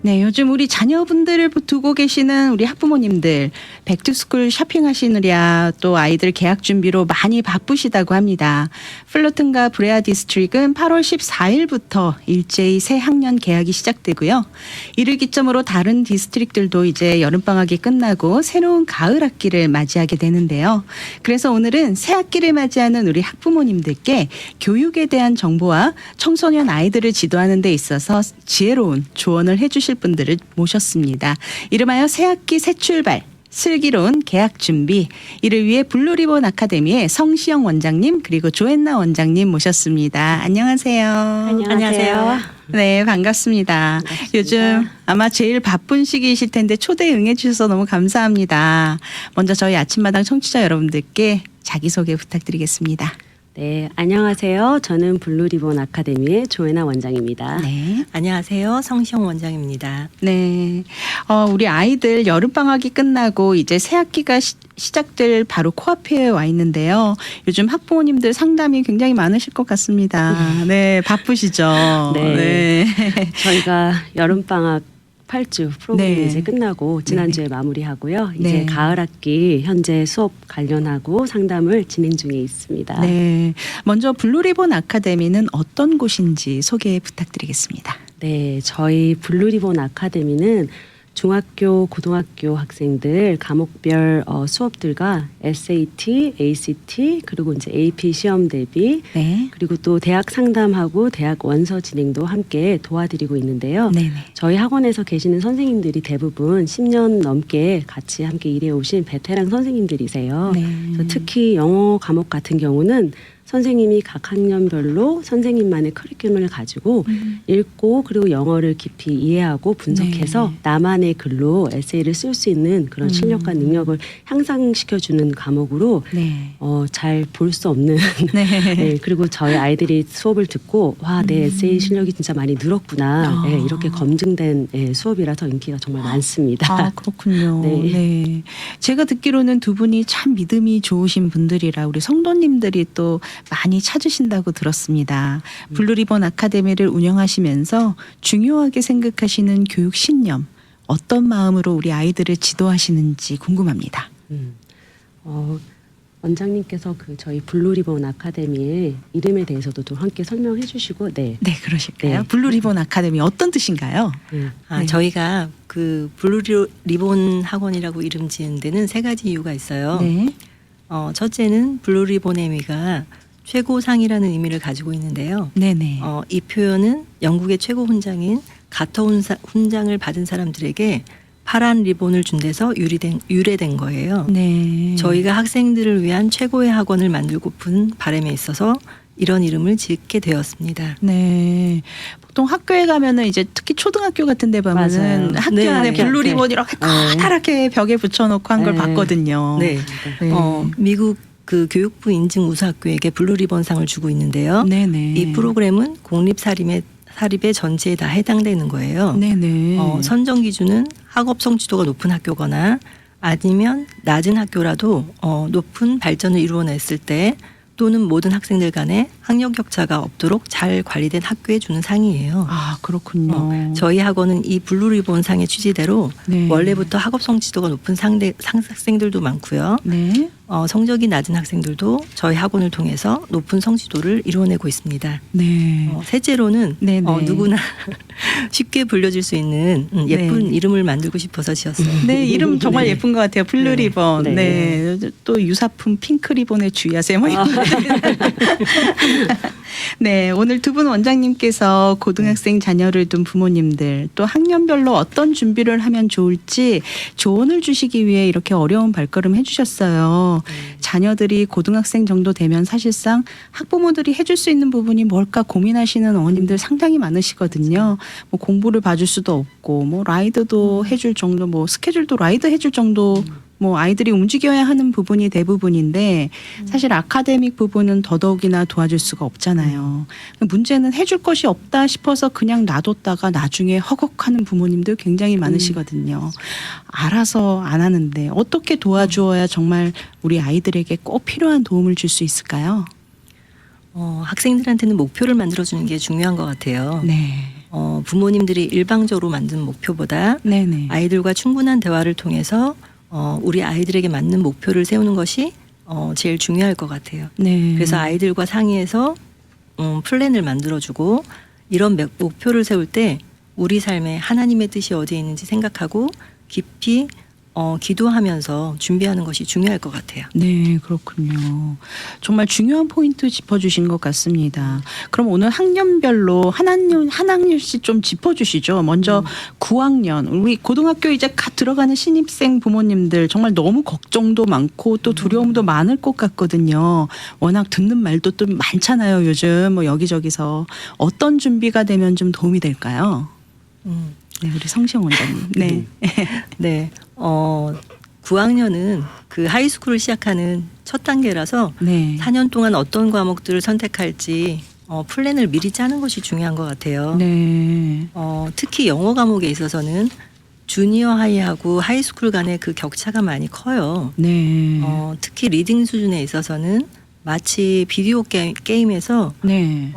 네, 요즘 우리 자녀분들을 두고 계시는 우리 학부모님들 백투스쿨 쇼핑하시느랴 또 아이들 개학 준비로 많이 바쁘시다고 합니다. 플러튼과 브레아 디스트릭은 8월 14일부터 일제히 새 학년 개학이 시작되고요. 이를 기점으로 다른 디스트릭들도 이제 여름방학이 끝나고 새로운 가을 학기를 맞이하게 되는데요. 그래서 오늘은 새 학기를 맞이하는 우리 학부모님들께 교육에 대한 정보와 청소년 아이들을 지도하는 데 있어서 지혜로운 조언을 해주실 분들을 모셨습니다. 이름하여 새학기 새 출발 슬기로운 개학 준비, 이를 위해 블루리본 아카데미의 성시영 원장님 그리고 조앤나 원장님 모셨습니다. 안녕하세요. 안녕하세요. 네, 반갑습니다. 요즘 아마 제일 바쁜 시기이실 텐데 초대에 응해 주셔서 너무 감사합니다. 먼저 저희 아침마당 청취자 여러분들께 자기소개 부탁드리겠습니다. 네, 안녕하세요. 저는 블루리본 아카데미의 조앤나 원장입니다. 네. 안녕하세요. 성시영 원장입니다. 네. 우리 아이들 여름방학이 끝나고 이제 새학기가 시작될 바로 코앞에 와 있는데요. 요즘 학부모님들 상담이 굉장히 많으실 것 같습니다. 네, 바쁘시죠? 네. 저희가 여름방학 8주 프로그램이 네. 이제 끝나고 지난주에 마무리하고요. 이제 네. 가을 학기 현재 수업 관련하고 상담을 진행 중에 있습니다. 네. 먼저 블루리본 아카데미는 어떤 곳인지 소개 부탁드리겠습니다. 네, 저희 블루리본 아카데미는 중학교, 고등학교 학생들 과목별 수업들과 SAT, ACT 그리고 이제 AP 시험 대비 네. 그리고 또 대학 상담하고 대학 원서 진행도 함께 도와드리고 있는데요. 네네. 저희 학원에서 계시는 선생님들이 대부분 10년 넘게 같이 함께 일해오신 베테랑 선생님들이세요. 네. 그래서 특히 영어 과목 같은 경우는 선생님이 각 학년별로 선생님만의 커리큘럼을 가지고 읽고 그리고 영어를 깊이 이해하고 분석해서 네. 나만의 글로 에세이를 쓸 수 있는 그런 실력과 능력을 향상시켜주는 과목으로 네. 잘 볼 수 없는 네. 네, 그리고 저희 아이들이 수업을 듣고 와, 내 에세이 실력이 진짜 많이 늘었구나. 아. 네, 이렇게 검증된 수업이라서 인기가 정말 많습니다. 아, 그렇군요. 네. 네. 제가 듣기로는 두 분이 참 믿음이 좋으신 분들이라 우리 성도님들이 또 많이 찾으신다고 들었습니다. 블루리본 아카데미를 운영하시면서 중요하게 생각하시는 교육 신념, 어떤 마음으로 우리 아이들을 지도하시는지 궁금합니다. 원장님께서 저희 블루리본 아카데미의 이름에 대해서도 좀 함께 설명해 주시고 네, 그러실까요? 네. 블루리본 아카데미 어떤 뜻인가요? 네. 저희가 그 블루리본 학원이라고 이름 지은 데는 세 가지 이유가 있어요. 네. 첫째는 블루리본 의미가 최고상이라는 의미를 가지고 있는데요. 네네. 이 표현은 영국의 최고 훈장인 가터 훈장을 받은 사람들에게 파란 리본을 준 데서 유래된 거예요. 네. 저희가 학생들을 위한 최고의 학원을 만들고픈 바람에 있어서 이런 이름을 짓게 되었습니다. 네. 보통 학교에 가면은 이제 특히 초등학교 같은 데 보면은 맞아요. 학교 네. 안에 블루리본 이렇게 네. 커다랗게 벽에 붙여놓고 한 걸 네. 봤거든요. 네. 네. 미국 그 교육부 인증 우수학교에게 블루리본상을 주고 있는데요. 네네. 이 프로그램은 공립사립의 전체에 다 해당되는 거예요. 네네. 선정 기준은 학업 성취도가 높은 학교거나 아니면 낮은 학교라도 높은 발전을 이루어냈을 때 또는 모든 학생들 간에 학력 격차가 없도록 잘 관리된 학교에 주는 상이에요. 아, 그렇군요. 저희 학원은 이 블루리본 상의 취지대로 네. 원래부터 학업 성취도가 높은 학생들도 많고요. 네. 성적이 낮은 학생들도 저희 학원을 통해서 높은 성취도를 이루어내고 있습니다. 네. 셋째로는 네네. 누구나 쉽게 불려질 수 있는 예쁜 네. 이름을 만들고 싶어서 지었어요. 네, 이름 정말 예쁜 것 같아요. 블루리본. 네. 네. 또 유사품 핑크리본에 주의하세요. 뭐 이런 거. 네, 오늘 두 분 원장님께서 고등학생 자녀를 둔 부모님들 또 학년별로 어떤 준비를 하면 좋을지 조언을 주시기 위해 이렇게 어려운 발걸음 해주셨어요. 자녀들이 고등학생 정도 되면 사실상 학부모들이 해줄 수 있는 부분이 뭘까 고민하시는 어머님들 상당히 많으시거든요. 뭐 공부를 봐줄 수도 없고 뭐 라이드도 해줄 정도, 뭐 스케줄도 라이드 해줄 정도. 뭐 아이들이 움직여야 하는 부분이 대부분인데 사실 아카데믹 부분은 더더욱이나 도와줄 수가 없잖아요. 문제는 해줄 것이 없다 싶어서 그냥 놔뒀다가 나중에 허걱하는 부모님들 굉장히 많으시거든요. 알아서 안 하는데 어떻게 도와주어야 정말 우리 아이들에게 꼭 필요한 도움을 줄 수 있을까요? 학생들한테는 목표를 만들어주는 게 중요한 것 같아요. 네. 부모님들이 일방적으로 만든 목표보다 네네. 아이들과 충분한 대화를 통해서 우리 아이들에게 맞는 목표를 세우는 것이 제일 중요할 것 같아요. 네. 그래서 아이들과 상의해서 플랜을 만들어주고 이런 목표를 세울 때 우리 삶에 하나님의 뜻이 어디에 있는지 생각하고 깊이 기도하면서 준비하는 것이 중요할 것 같아요. 네, 그렇군요. 정말 중요한 포인트 짚어주신 것 같습니다. 그럼 오늘 학년별로 한 학년씩 좀 짚어주시죠. 먼저 9학년, 우리 고등학교 이제 갓 들어가는 신입생 부모님들 정말 너무 걱정도 많고 또 두려움도 많을 것 같거든요. 워낙 듣는 말도 또 많잖아요. 요즘 뭐 여기저기서 어떤 준비가 되면 좀 도움이 될까요? 네, 우리 성시영 원장님. 네. 네. 9학년은 그 하이스쿨을 시작하는 첫 단계라서 네. 4년 동안 어떤 과목들을 선택할지 플랜을 미리 짜는 것이 중요한 것 같아요. 네. 특히 영어 과목에 있어서는 주니어 하이하고 하이스쿨 간의 그 격차가 많이 커요. 네. 특히 리딩 수준에 있어서는 마치 비디오 게임에서 네.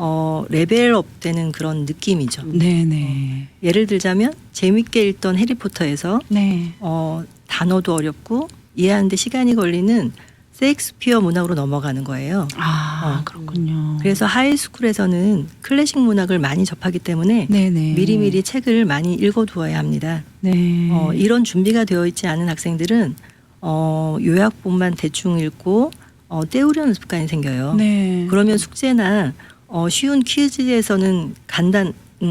레벨업 되는 그런 느낌이죠. 네네. 예를 들자면 재밌게 읽던 해리포터에서 네. 단어도 어렵고 이해하는데 시간이 걸리는 셰익스피어 문학으로 넘어가는 거예요. 그렇군요. 그래서 하이스쿨에서는 클래식 문학을 많이 접하기 때문에 네네. 미리미리 책을 많이 읽어두어야 합니다. 네. 이런 준비가 되어 있지 않은 학생들은 요약본만 대충 읽고 때우려는 습관이 생겨요. 네. 그러면 숙제나 쉬운 퀴즈에서는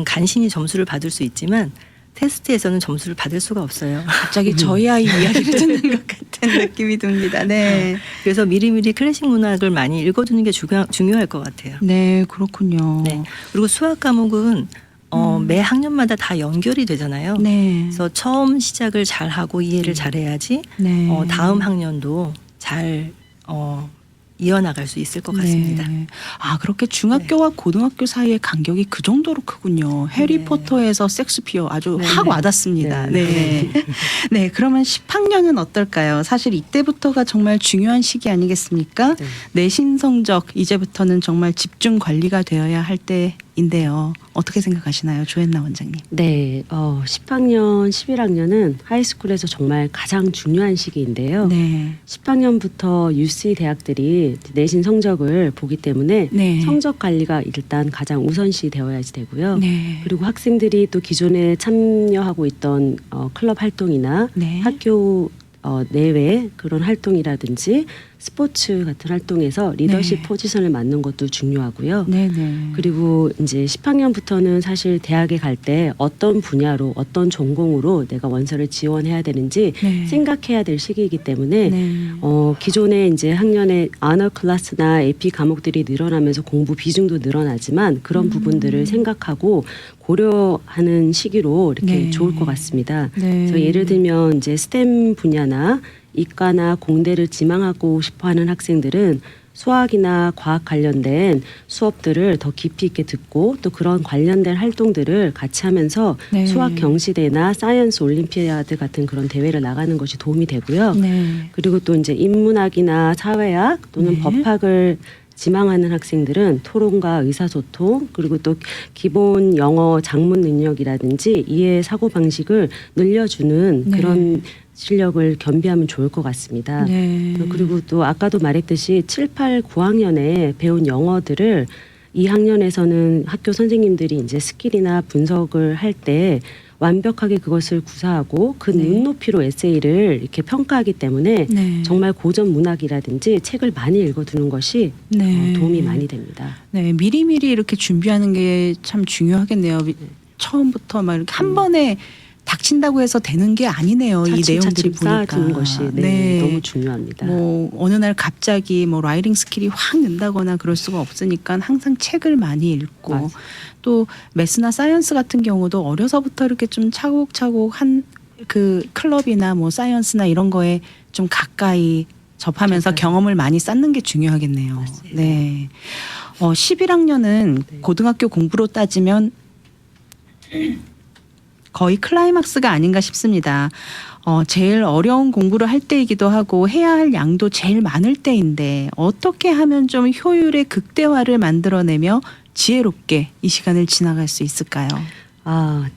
간신히 점수를 받을 수 있지만 테스트에서는 점수를 받을 수가 없어요. 갑자기 저희 아이 이야기를 듣는 것 같은 느낌이 듭니다. 네. 그래서 미리미리 클래식 문학을 많이 읽어두는 게 중요할 것 같아요. 네, 그렇군요. 네. 그리고 수학 과목은 매 학년마다 다 연결이 되잖아요. 네. 그래서 처음 시작을 잘 하고 이해를 잘 해야지 네. 다음 학년도 잘 이어나갈 수 있을 것 같습니다. 네. 그렇게 중학교와 고등학교 사이의 간격이 그 정도로 크군요. 해리포터에서 섹스피어 아주 네. 확 와닿습니다. 네. 네. 네, 그러면 10학년은 어떨까요? 사실 이때부터가 정말 중요한 시기 아니겠습니까? 네. 내신 성적 이제부터는 정말 집중 관리가 되어야 할 때인데요. 어떻게 생각하시나요, 조앤나 원장님? 네, 10학년, 11학년은 하이스쿨에서 정말 가장 중요한 시기인데요. 네. 10학년부터 UC 대학들이 내신 성적을 보기 때문에 네. 성적 관리가 일단 가장 우선시 되어야지 되고요. 네. 그리고 학생들이 또 기존에 참여하고 있던 클럽 활동이나 네. 학교 내외 그런 활동이라든지 스포츠 같은 활동에서 리더십 네. 포지션을 맡는 것도 중요하고요. 네네. 그리고 이제 10학년부터는 사실 대학에 갈 때 어떤 분야로 어떤 전공으로 내가 원서를 지원해야 되는지 네. 생각해야 될 시기이기 때문에 네. 기존에 이제 학년에 언어 클래스나 AP 과목들이 늘어나면서 공부 비중도 늘어나지만 그런 부분들을 생각하고 고려하는 시기로 이렇게 네. 좋을 것 같습니다. 네. 그래서 예를 들면 이제 스템 분야나 이과나 공대를 지망하고 싶어하는 학생들은 수학이나 과학 관련된 수업들을 더 깊이 있게 듣고 또 그런 관련된 활동들을 같이 하면서 네. 수학 경시대나 사이언스 올림피아드 같은 그런 대회를 나가는 것이 도움이 되고요. 네. 그리고 또 이제 인문학이나 사회학 또는 네. 법학을 지망하는 학생들은 토론과 의사소통 그리고 또 기본 영어 작문 능력이라든지 이해 사고 방식을 늘려주는 네. 그런 실력을 겸비하면 좋을 것 같습니다. 네. 그리고 또 아까도 말했듯이 7, 8, 9학년에 배운 영어들을 2학년에서는 학교 선생님들이 이제 스킬이나 분석을 할 때 완벽하게 그것을 구사하고 그 네. 눈높이로 에세이를 이렇게 평가하기 때문에 네. 정말 고전 문학이라든지 책을 많이 읽어두는 것이 네. 도움이 많이 됩니다. 네, 미리미리 이렇게 준비하는 게 참 중요하겠네요. 처음부터 막 이렇게 한 번에 닥친다고 해서 되는 게 아니네요. 이 내용들이 차츰차츰 보니까. 쌓아두는 것이 너무 중요합니다. 뭐 어느 날 갑자기 뭐 라이팅 스킬이 확 는다거나 그럴 수가 없으니까 항상 책을 많이 읽고 맞아요. 또 매스나 사이언스 같은 경우도 어려서부터 이렇게 좀 차곡차곡 한 그 클럽이나 뭐 사이언스나 이런 거에 좀 가까이 접하면서 맞아요. 경험을 많이 쌓는 게 중요하겠네요. 맞습니다. 네. 11학년은 네. 고등학교 공부로 따지면 거의 클라이막스가 아닌가 싶습니다. 제일 어려운 공부를 할 때이기도 하고 해야 할 양도 제일 많을 때인데 어떻게 하면 좀 효율의 극대화를 만들어내며 지혜롭게 이 시간을 지나갈 수 있을까요?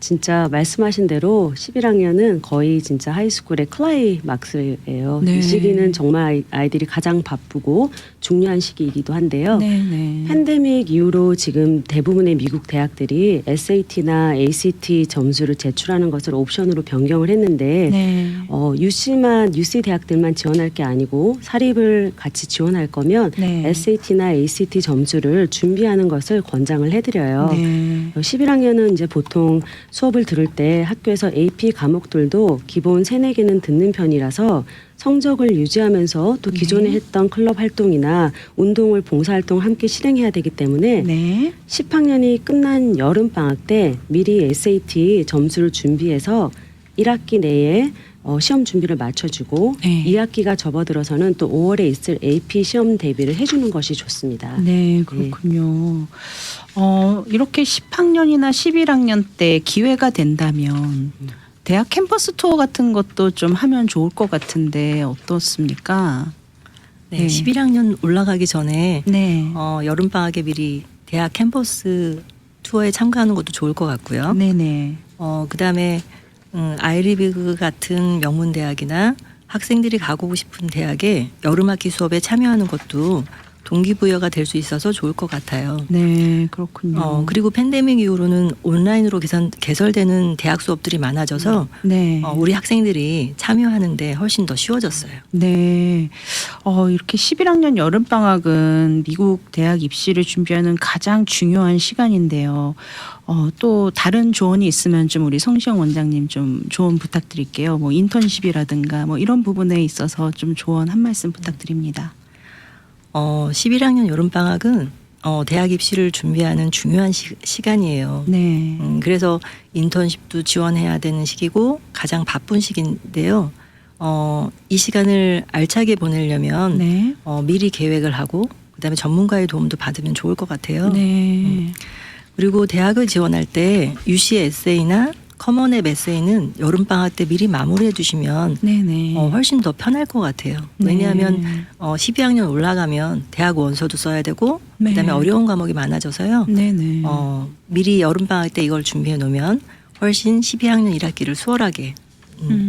진짜 말씀하신 대로 11학년은 거의 진짜 하이스쿨의 클라이막스예요. 네. 이 시기는 정말 아이들이 가장 바쁘고 중요한 시기이기도 한데요. 네네. 팬데믹 이후로 지금 대부분의 미국 대학들이 SAT나 ACT 점수를 제출하는 것을 옵션으로 변경을 했는데 네. UC 대학들만 지원할 게 아니고 사립을 같이 지원할 거면 네. SAT나 ACT 점수를 준비하는 것을 권장을 해드려요. 네. 11학년은 이제 보통 수업을 들을 때 학교에서 AP 과목들도 기본 3-4개는 듣는 편이라서 성적을 유지하면서 또 기존에 했던 클럽 활동이나 운동을 봉사활동 함께 실행해야 되기 때문에 네. 10학년이 끝난 여름방학 때 미리 SAT 점수를 준비해서 1학기 내에 시험 준비를 맞춰주고 네. 2학기가 접어들어서는 또 5월에 있을 AP 시험 대비를 해주는 것이 좋습니다. 네, 그렇군요. 이렇게 10학년이나 11학년 때 기회가 된다면 대학 캠퍼스 투어 같은 것도 좀 하면 좋을 것 같은데 어떻습니까? 네, 네. 11학년 올라가기 전에 네. 여름 방학에 미리 대학 캠퍼스 투어에 참가하는 것도 좋을 것 같고요. 네네. 그다음에 아이리비그 같은 명문 대학이나 학생들이 가고 싶은 대학에 여름학기 수업에 참여하는 것도 동기부여가 될 수 있어서 좋을 것 같아요. 네, 그렇군요. 그리고 팬데믹 이후로는 온라인으로 개설되는 대학 수업들이 많아져서 네. 우리 학생들이 참여하는데 훨씬 더 쉬워졌어요. 네. 이렇게 11학년 여름방학은 미국 대학 입시를 준비하는 가장 중요한 시간인데요. 또 다른 조언이 있으면 좀 우리 성시영 원장님 좀 조언 부탁드릴게요. 뭐 인턴십이라든가 뭐 이런 부분에 있어서 좀 조언 한 말씀 부탁드립니다. 11학년 여름방학은 대학 입시를 준비하는 중요한 시간이에요. 네. 그래서 인턴십도 지원해야 되는 시기고 가장 바쁜 시기인데요. 이 시간을 알차게 보내려면 네. 미리 계획을 하고 그다음에 전문가의 도움도 받으면 좋을 것 같아요. 네. 그리고 대학을 지원할 때 UC 에세이나 커먼앱 에세이는 여름방학 때 미리 마무리해 두시면 네네. 훨씬 더 편할 것 같아요. 네. 왜냐하면 12학년 올라가면 대학 원서도 써야 되고 네. 그다음에 어려운 과목이 많아져서요. 네네. 미리 여름방학 때 이걸 준비해 놓으면 훨씬 12학년 1학기를 수월하게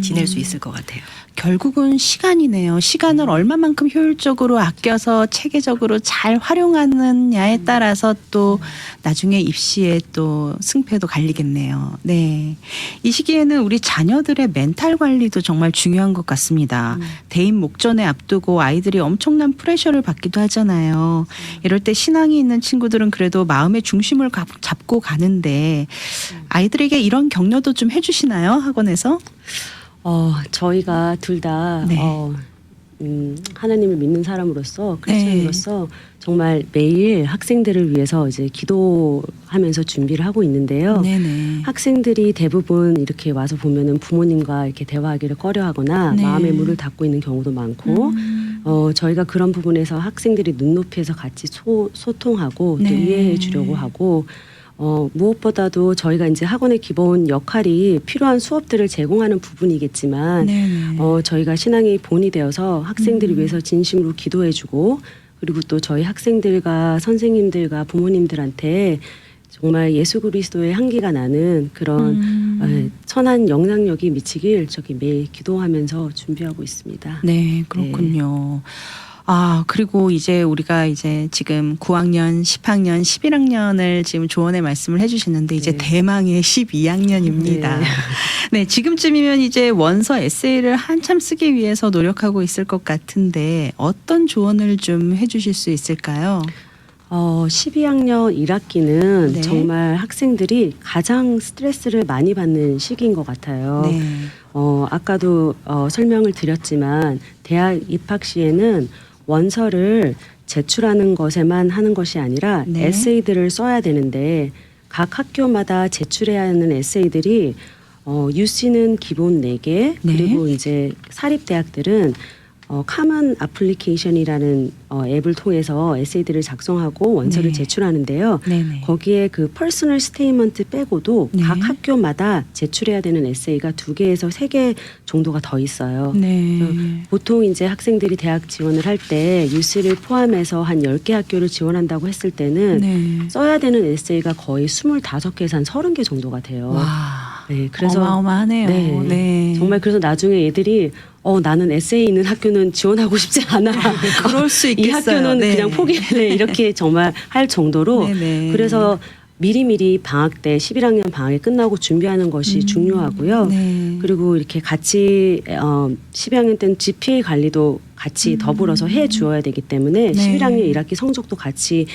지낼 수 있을 것 같아요. 결국은 시간이네요. 시간을 얼마만큼 효율적으로 아껴서 체계적으로 잘 활용하느냐에 따라서 또 나중에 입시에 또 승패도 갈리겠네요. 네. 이 시기에는 우리 자녀들의 멘탈 관리도 정말 중요한 것 같습니다. 대입 목전에 앞두고 아이들이 엄청난 프레셔를 받기도 하잖아요. 이럴 때 신앙이 있는 친구들은 그래도 마음의 중심을 잡고 가는데 아이들에게 이런 격려도 좀 해주시나요? 학원에서? 저희가 둘 다 네. 하나님을 믿는 사람으로서 크리스천으로서 정말 매일 학생들을 위해서 이제 기도하면서 준비를 하고 있는데요. 네네. 학생들이 대부분 이렇게 와서 보면은 부모님과 이렇게 대화하기를 꺼려하거나 네. 마음의 문을 닫고 있는 경우도 많고 저희가 그런 부분에서 학생들이 눈높이에서 같이 소통하고 또 네. 이해해 주려고 하고 무엇보다도 저희가 이제 학원의 기본 역할이 필요한 수업들을 제공하는 부분이겠지만 네네. 저희가 신앙의 본이 되어서 학생들을 위해서 진심으로 기도해주고 그리고 또 저희 학생들과 선생님들과 부모님들한테 정말 예수 그리스도의 향기가 나는 그런 선한 영향력이 미치길 저기 매일 기도하면서 준비하고 있습니다. 네, 그렇군요. 그리고 이제 우리가 이제 지금 9학년, 10학년, 11학년을 지금 조언의 말씀을 해주시는데 이제 네. 대망의 12학년입니다. 네. 네, 지금쯤이면 이제 원서 에세이를 한참 쓰기 위해서 노력하고 있을 것 같은데 어떤 조언을 좀 해주실 수 있을까요? 12학년 1학기는 네. 정말 학생들이 가장 스트레스를 많이 받는 시기인 것 같아요. 네. 아까도 설명을 드렸지만 대학 입학 시에는 원서를 제출하는 것에만 하는 것이 아니라 네. 에세이들을 써야 되는데 각 학교마다 제출해야 하는 에세이들이 UC는 기본 4개 네. 그리고 이제 사립대학들은 카먼 애플리케이션이라는 앱을 통해서 에세이들을 작성하고 원서를 네. 제출하는데요. 네네. 거기에 그 퍼스널 스테이먼트 빼고도 네. 각 학교마다 제출해야 되는 에세이가 2개에서 3개 정도가 더 있어요. 네. 보통 이제 학생들이 대학 지원을 할 때 유시를 포함해서 한 10개 학교를 지원한다고 했을 때는 네. 써야 되는 에세이가 거의 25개에서 한 30개 정도가 돼요. 와. 네, 그래서 어마어마하네요. 네. 네. 정말 그래서 나중에 애들이 나는 에세이 있는 학교는 지원하고 싶지 않아. 그럴 수 이 있겠어요. 학교는 네. 그냥 포기해. 이렇게 정말 할 정도로 네네. 그래서 미리미리 방학 때 11학년 방학이 끝나고 준비하는 것이 중요하고요. 네. 그리고 이렇게 같이 12학년 때는 GPA 관리도 같이 더불어서 해 주어야 되기 때문에 네. 11학년 1학기 성적도 같이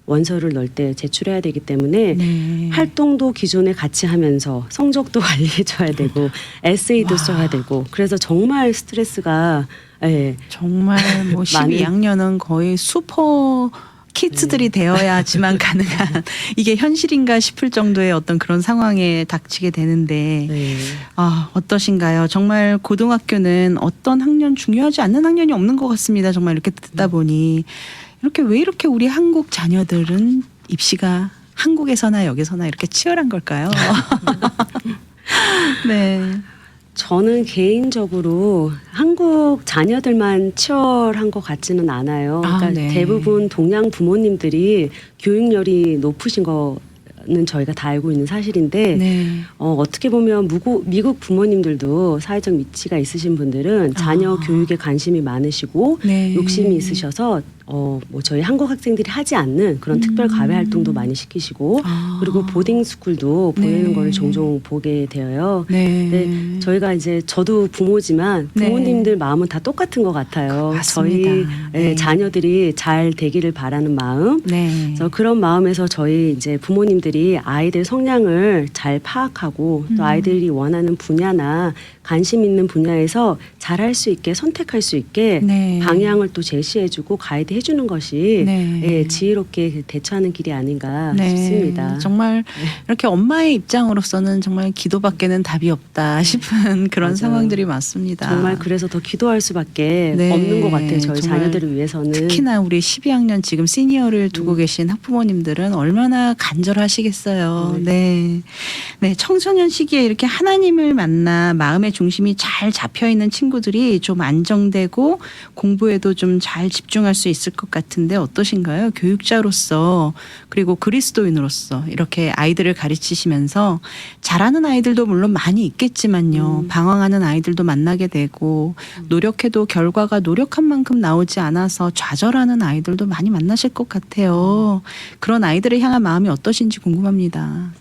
원서를 넣을 때 제출해야 되기 때문에 네. 활동도 기존에 같이 하면서 성적도 관리해 줘야 되고 에세이도 써야 되고 그래서 정말 스트레스가 예. 정말 뭐 많은- 12학년은 거의 슈퍼 키즈들이 되어야지만 가능한 이게 현실인가 싶을 정도의 어떤 그런 상황에 닥치게 되는데 네. 어떠신가요? 정말 고등학교는 어떤 학년 중요하지 않는 학년이 없는 것 같습니다. 정말 이렇게 듣다 보니 이렇게 왜 이렇게 우리 한국 자녀들은 입시가 한국에서나 여기서나 이렇게 치열한 걸까요? 네. 저는 개인적으로 한국 자녀들만 치열한 것 같지는 않아요. 그러니까 네. 대부분 동양 부모님들이 교육열이 높으신 거는 저희가 다 알고 있는 사실인데 네. 어떻게 보면 미국 부모님들도 사회적 위치가 있으신 분들은 자녀 교육에 관심이 많으시고 네. 욕심이 있으셔서 뭐 저희 한국 학생들이 하지 않는 그런 특별 과외 활동도 많이 시키시고 그리고 보딩 스쿨도 보내는 네. 걸 종종 보게 되어요. 네. 네, 저희가 이제 저도 부모지만 네. 부모님들 마음은 다 똑같은 것 같아요. 맞습니다. 저희 네. 자녀들이 잘 되기를 바라는 마음. 네. 그래서 그런 마음에서 저희 이제 부모님들이 아이들 성향을 잘 파악하고 또 아이들이 원하는 분야나 관심 있는 분야에서 잘할 수 있게 선택할 수 있게 네. 방향을 또 제시해주고 가이드 해주는 것이 네. 예, 지혜롭게 대처하는 길이 아닌가 싶습니다. 정말 이렇게 엄마의 입장으로서는 정말 기도밖에는 답이 없다 싶은 그런 맞아요. 상황들이 많습니다. 정말 그래서 더 기도할 수밖에 네, 없는 것 같아요. 저희 정말 자녀들을 위해서는. 특히나 우리 12학년 지금 시니어를 두고 계신 학부모님들은 얼마나 간절하시겠어요. 네. 네, 청소년 시기에 이렇게 하나님을 만나 마음의 중심이 잘 잡혀 있는 친구들이 좀 안정되고 공부에도 좀 잘 집중할 수 있을 것 같은데 어떠신가요? 교육자로서 그리고 그리스도인으로서 이렇게 아이들을 가르치시면서 잘하는 아이들도 물론 많이 있겠지만요. 방황하는 아이들도 만나게 되고 노력해도 결과가 노력한 만큼 나오지 않아서 좌절하는 아이들도 많이 만나실 것 같아요. 그런 아이들을 향한 마음이 어떠신지 궁금합니다.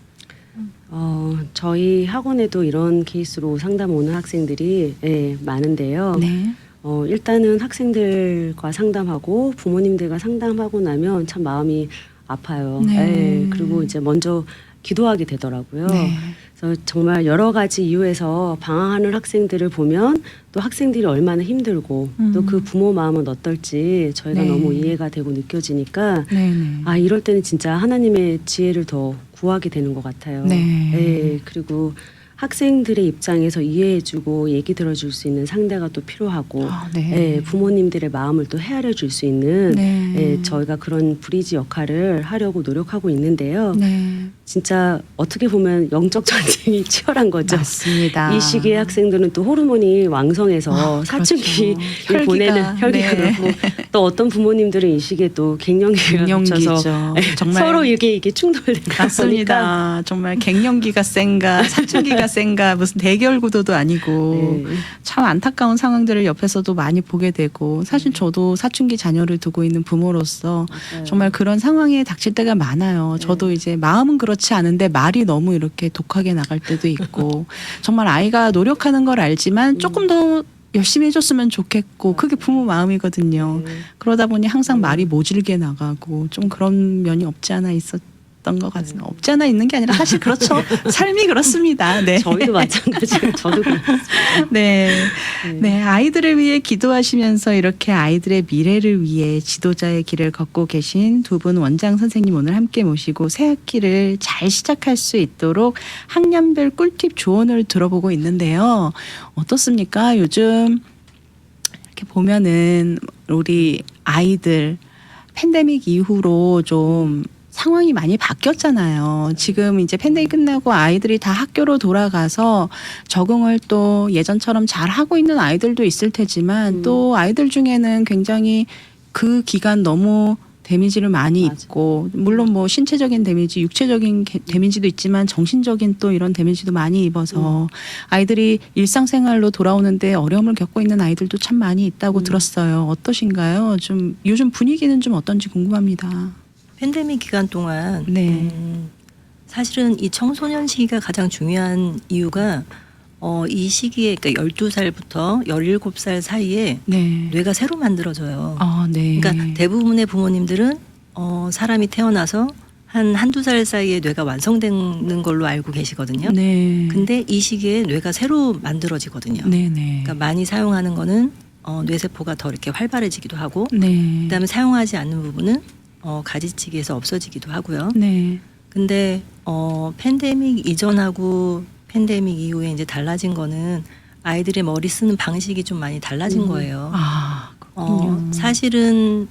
저희 학원에도 이런 케이스로 상담 오는 학생들이 많은데요. 네. 일단은 학생들과 상담하고 부모님들과 상담하고 나면 참 마음이 아파요. 네. 그리고 이제 먼저 기도하게 되더라고요. 네. 그래서 정말 여러 가지 이유에서 방황하는 학생들을 보면 또 학생들이 얼마나 힘들고 또 그 부모 마음은 어떨지 저희가 네. 너무 이해가 되고 느껴지니까 네. 네. 이럴 때는 진짜 하나님의 지혜를 더 구하게 되는 것 같아요. 네. 그리고 학생들의 입장에서 이해해주고 얘기 들어줄 수 있는 상대가 또 필요하고 네. 부모님들의 마음을 또 헤아려 줄 수 있는 네. 저희가 그런 브리지 역할을 하려고 노력하고 있는데요. 네. 진짜 어떻게 보면 영적 전쟁이 치열한 거죠. 맞습니다. 이 시기에 학생들은 또 호르몬이 왕성해서 사춘기를 그렇죠. 보내는 혈기가 네. 그렇고 또 어떤 부모님들은 이 시기에 또 갱년기가 갱년기죠. 겹쳐서 정말 서로 이게 충돌되다 보니까 맞습니다. 정말 갱년기가 센가 사춘기가 센가 무슨 대결 구도도 아니고 네. 참 안타까운 상황들을 옆에서도 많이 보게 되고 사실 저도 사춘기 자녀를 두고 있는 부모로서 맞아요. 정말 그런 상황에 닥칠 때가 많아요. 저도 이제 마음은 그렇지 않은데 말이 너무 이렇게 독하게 나갈 때도 있고 정말 아이가 노력하는 걸 알지만 조금 더 열심히 해줬으면 좋겠고 그게 부모 마음이거든요. 그러다 보니 항상 말이 모질게 나가고 좀 그런 면이 없지 않아 있었던 것 같습니다. 없지 않아 있는 게 아니라 사실 그렇죠. 삶이 그렇습니다. 네. 저희도 마찬가지예요. 저도 그렇습니다. 네. 네. 아이들을 위해 기도하시면서 이렇게 아이들의 미래를 위해 지도자의 길을 걷고 계신 두 분 원장 선생님 오늘 함께 모시고 새 학기를 잘 시작할 수 있도록 학년별 꿀팁 조언을 들어보고 있는데요. 어떻습니까? 요즘 이렇게 보면은 우리 아이들 팬데믹 이후로 좀 상황이 많이 바뀌었잖아요. 지금 이제 팬데믹 끝나고 아이들이 다 학교로 돌아가서 적응을 또 예전처럼 잘 하고 있는 아이들도 있을 테지만 또 아이들 중에는 굉장히 그 기간 너무 데미지를 많이 맞아. 입고 물론 뭐 신체적인 데미지, 육체적인 데미지도 있지만 정신적인 또 이런 데미지도 많이 입어서 아이들이 일상생활로 돌아오는데 어려움을 겪고 있는 아이들도 참 많이 있다고 들었어요. 어떠신가요? 좀 요즘 분위기는 좀 어떤지 궁금합니다. 팬데믹 기간 동안 네. 사실은 이 청소년 시기가 가장 중요한 이유가 이 시기에 그러니까 12살부터 17살 사이에 네. 뇌가 새로 만들어져요. 아, 네. 그러니까 대부분의 부모님들은 사람이 태어나서 한두 살 사이에 뇌가 완성되는 걸로 알고 계시거든요. 네. 근데 이 시기에 뇌가 새로 만들어지거든요. 네, 네. 그러니까 많이 사용하는 거는 뇌세포가 더 이렇게 활발해지기도 하고 네. 그다음에 사용하지 않는 부분은 가지치기에서 없어지기도 하고요. 네. 근데 팬데믹 이전하고 팬데믹 이후에 이제 달라진 거는 아이들의 머리 쓰는 방식이 좀 많이 달라진 거예요. 아, 그렇군요. 사실은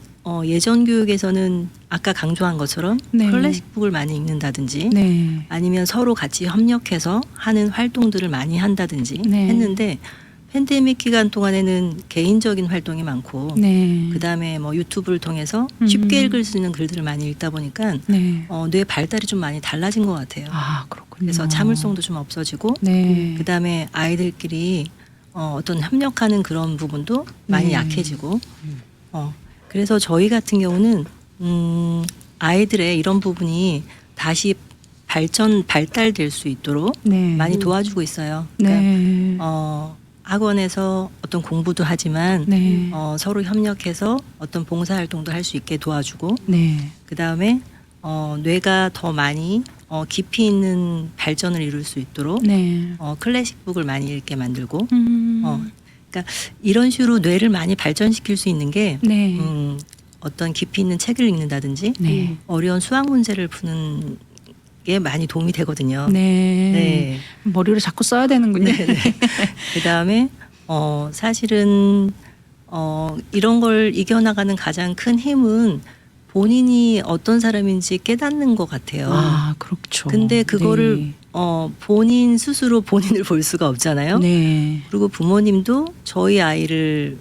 예전 교육에서는 아까 강조한 것처럼 네. 클래식북을 많이 읽는다든지 네. 아니면 서로 같이 협력해서 하는 활동들을 많이 한다든지 네. 했는데 팬데믹 기간 동안에는 개인적인 활동이 많고 네. 그다음에 뭐 유튜브를 통해서 쉽게 읽을 수 있는 글들을 많이 읽다 보니까 네. 뇌 발달이 좀 많이 달라진 것 같아요. 아, 그렇군요. 그래서 참을성도 좀 없어지고 네. 그다음에 아이들끼리 어떤 협력하는 그런 부분도 많이 네. 약해지고 그래서 저희 같은 경우는 아이들의 이런 부분이 다시 발달될 수 있도록 네. 많이 도와주고 있어요. 그러니까 네. 학원에서 어떤 공부도 하지만 네. 서로 협력해서 어떤 봉사활동도 할 수 있게 도와주고 네. 그다음에 뇌가 더 많이 깊이 있는 발전을 이룰 수 있도록 네. 클래식북을 많이 읽게 만들고 그러니까 이런 식으로 뇌를 많이 발전시킬 수 있는 게 네. 어떤 깊이 있는 책을 읽는다든지 네. 어려운 수학 문제를 푸는 게 많이 도움이 되거든요. 네. 네. 머리를 자꾸 써야 되는군요. 그다음에 사실은 이런 걸 이겨나가는 가장 큰 힘은 본인이 어떤 사람인지 깨닫는 것 같아요. 아, 그렇죠. 근데 그거를 네. 본인 스스로 본인을 볼 수가 없잖아요. 네. 그리고 부모님도 저희 아이를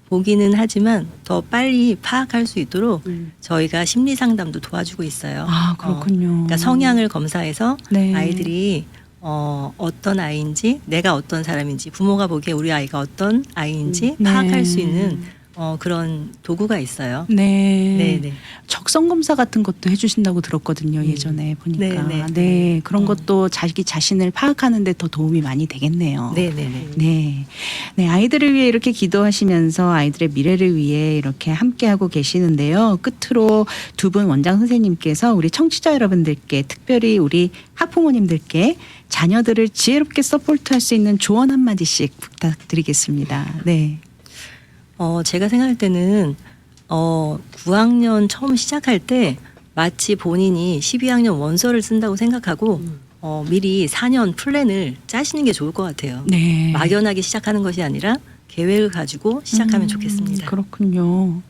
보기는 하지만 더 빨리 파악할 수 있도록 저희가 심리 상담도 도와주고 있어요. 아, 그렇군요. 그러니까 성향을 검사해서 네. 아이들이 어떤 아이인지 내가 어떤 사람인지 부모가 보기에 우리 아이가 어떤 아이인지 네. 파악할 수 있는 그런 도구가 있어요. 네. 네네. 적성 검사 같은 것도 해주신다고 들었거든요. 예전에 보니까. 네. 그런 것도 자기 자신을 파악하는데 더 도움이 많이 되겠네요. 네네네. 네. 네. 아이들을 위해 이렇게 기도하시면서 아이들의 미래를 위해 이렇게 함께하고 계시는데요. 끝으로 두 분 원장 선생님께서 우리 청취자 여러분들께 특별히 우리 학부모님들께 자녀들을 지혜롭게 서포트할 수 있는 조언 한마디씩 부탁드리겠습니다. 네. 제가 생각할 때는 9학년 처음 시작할 때 마치 본인이 12학년 원서를 쓴다고 생각하고 미리 4년 플랜을 짜시는 게 좋을 것 같아요. 네. 막연하게 시작하는 것이 아니라 계획을 가지고 시작하면 좋겠습니다. 그렇군요.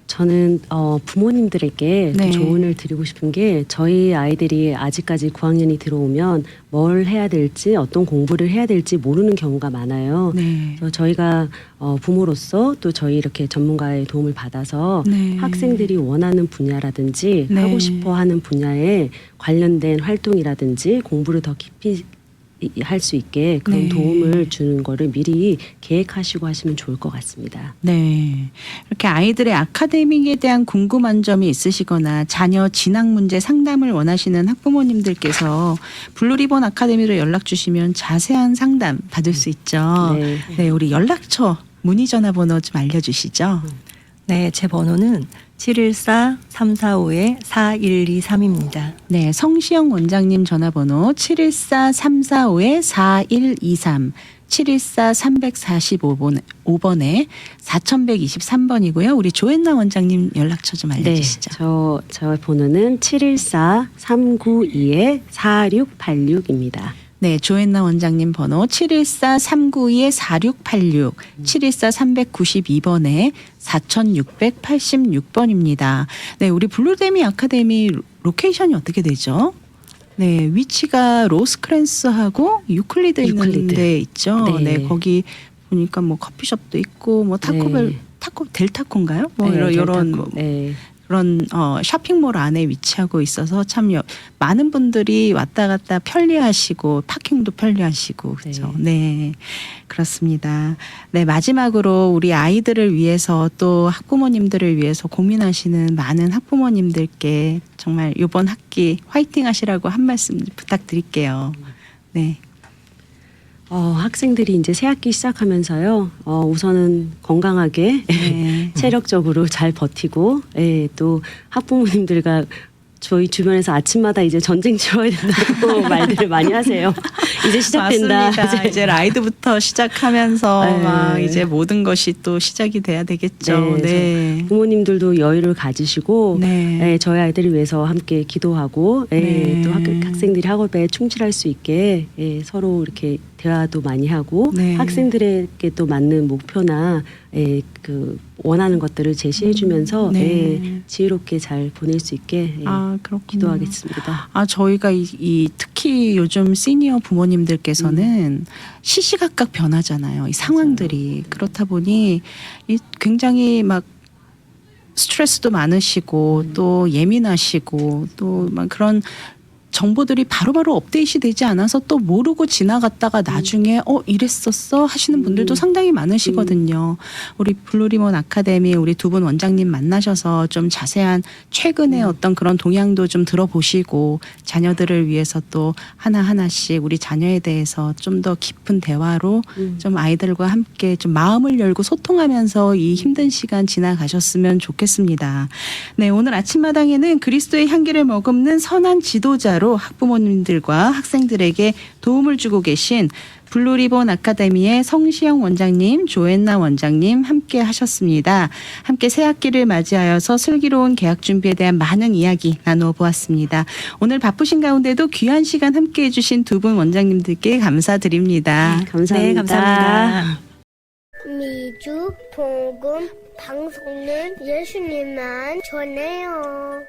저는 부모님들에게 네. 조언을 드리고 싶은 게 저희 아이들이 아직까지 9학년이 들어오면 뭘 해야 될지 어떤 공부를 해야 될지 모르는 경우가 많아요. 네. 그래서 저희가 부모로서 또 저희 이렇게 전문가의 도움을 받아서 네. 학생들이 원하는 분야라든지 네. 하고 싶어 하는 분야에 관련된 활동이라든지 공부를 더 깊이 할 수 있게 그런 네. 도움을 주는 거를 미리 계획하시고 하시면 좋을 것 같습니다. 네. 이렇게 아이들의 아카데믹에 대한 궁금한 점이 있으시거나 자녀 진학 문제 상담을 원하시는 학부모님들께서 블루리본 아카데미로 연락 주시면 자세한 상담 받을 수 있죠. 네. 네, 우리 연락처, 문의 전화번호 좀 알려주시죠. 네, 제 번호는 714-345-4123입니다. 네, 성시영 원장님 전화번호 714-345-4123, 714-345번에 4123번이고요. 우리 조앤나 원장님 연락처 좀 알려주시죠. 저 번호는 714-392-4686입니다. 네, 조앤나 원장님 번호 714-392-4686, 714-392번에 4686번입니다. 네, 우리 블루데미 아카데미 로케이션이 어떻게 되죠? 네, 위치가 로스크랜스하고 유클리드 있는 유클리드. 데 있죠. 네. 네, 거기 보니까 뭐 커피숍도 있고 뭐 타코벨, 네. 타코 델타코인가요? 뭐 네, 이런 델타코. 뭐 네. 그런 쇼핑몰 안에 위치하고 있어서 참 많은 분들이 왔다 갔다 편리하시고 파킹도 편리하시고 그렇죠. 네. 그렇습니다. 네, 마지막으로 우리 아이들을 위해서 또 학부모님들을 위해서 고민하시는 많은 학부모님들께 정말 이번 학기 화이팅 하시라고 한 말씀 부탁드릴게요. 네. 학생들이 이제 새 학기 시작하면서요. 우선은 건강하게 네. 체력적으로 잘 버티고, 예, 또 학부모님들과 저희 주변에서 아침마다 이제 전쟁 치러야 된다고 말들을 많이 하세요. 이제 시작된다. 맞습니다. 이제 라이드부터 시작하면서 네. 막 이제 모든 것이 또 시작이 돼야 되겠죠. 네, 네. 부모님들도 여유를 가지시고, 네. 예, 저희 아이들을 위해서 함께 기도하고, 예, 네. 또 학생들이 학업에 충실할 수 있게, 예, 서로 이렇게 대화도 많이 하고, 네. 학생들에게 또 맞는 목표나, 예, 그 원하는 것들을 제시해주면서, 네. 예, 지혜롭게 잘 보낼 수 있게, 예, 그렇군요. 기도하겠습니다. 저희가 이 특히 요즘 시니어 부모님들께서는 시시각각 변하잖아요. 이 상황들이. 그렇다 보니 굉장히 막 스트레스도 많으시고 또 예민하시고 또 막 그런 정보들이 바로바로 업데이트 되지 않아서 또 모르고 지나갔다가 나중에 이랬었어 하시는 분들도 상당히 많으시거든요. 우리 블루리본 아카데미 우리 두 분 원장님 만나셔서 좀 자세한 최근의 어떤 그런 동향도 좀 들어보시고 자녀들을 위해서 또 하나하나씩 우리 자녀에 대해서 좀 더 깊은 대화로 좀 아이들과 함께 좀 마음을 열고 소통하면서 이 힘든 시간 지나가셨으면 좋겠습니다. 네, 오늘 아침마당에는 그리스도의 향기를 머금는 선한 지도자로 학부모님들과 학생들에게 도움을 주고 계신 블루리본 아카데미의 성시영 원장님, 조앤나 원장님 함께 하셨습니다. 함께 새 학기를 맞이하여서 슬기로운 개학 준비에 대한 많은 이야기 나누어 보았습니다. 오늘 바쁘신 가운데도 귀한 시간 함께 해주신 두 분 원장님들께 감사드립니다. 감사합니다. 네, 감사합니다. 미주 복음 방송은 예수님만 전해요.